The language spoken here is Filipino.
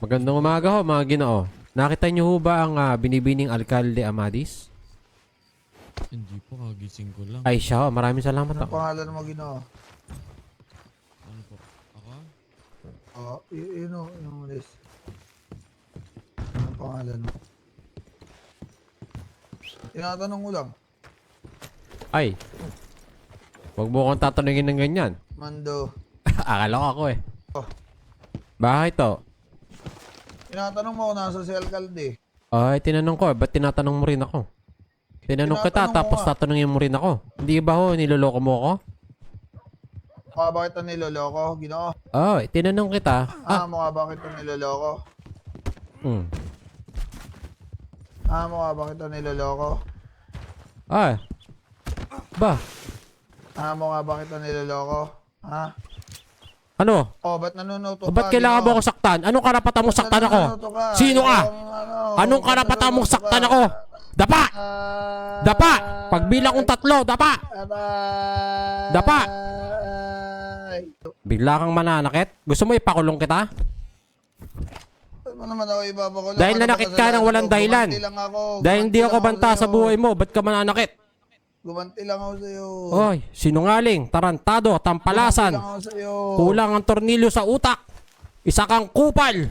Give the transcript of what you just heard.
Magandang umaga ho, mga ginoo. Nakita niyo ho ba ang binibining Alkalde Amadis? Hindi po, kagising ko lang. Ay siya ho, maraming salamat Anong ho. pangalan mo, Ginoo? Ano po? Ako? Oo, yun o, yung list. Anong pangalan mo? Tinatanong ko lang. Ay, wag mo akong tatanungin ng ganyan. Mando. Akala ko ako eh. Oh. Bakit to? Tinatanong mo kung nasa si Alcalde. Ay, tinanong ko eh. Ba't tinatanong mo rin ako? Tinanong kita Tinatanong mo tapos nga. tatanungin mo rin ako. Hindi ba ho, niloloko mo ako? Mukha ba kita niloloko, Ginoo? Ay, tinanong kita. Mukha ba kita niloloko? Hmm. Mukha ba kita niloloko? Ay. Ba? Mukha ba kita niloloko? Ha? Ano? Ba't nanunuto O ba't kailangan mo ako saktan? Anong karapatan mong saktan ako? Sino ka? Anong karapatan mong saktan ako? Dapa! Dapa! Pagbilang kong 3, dapa! Dapa! Bigla kang mananakit? Gusto mo ipakulong kita? Ano naman ako ibabakulong? Dahil nanakit ka ng walang dahilan. Dahil hindi ako banta sa buhay mo, ba't ka mananakit? Gumanti lang ako sa'yo. Oy, sinungaling, tarantado, tampalasan. Gumanti lang ako sa'yo. Kulang ang tornilyo sa utak. Isa kang kupal.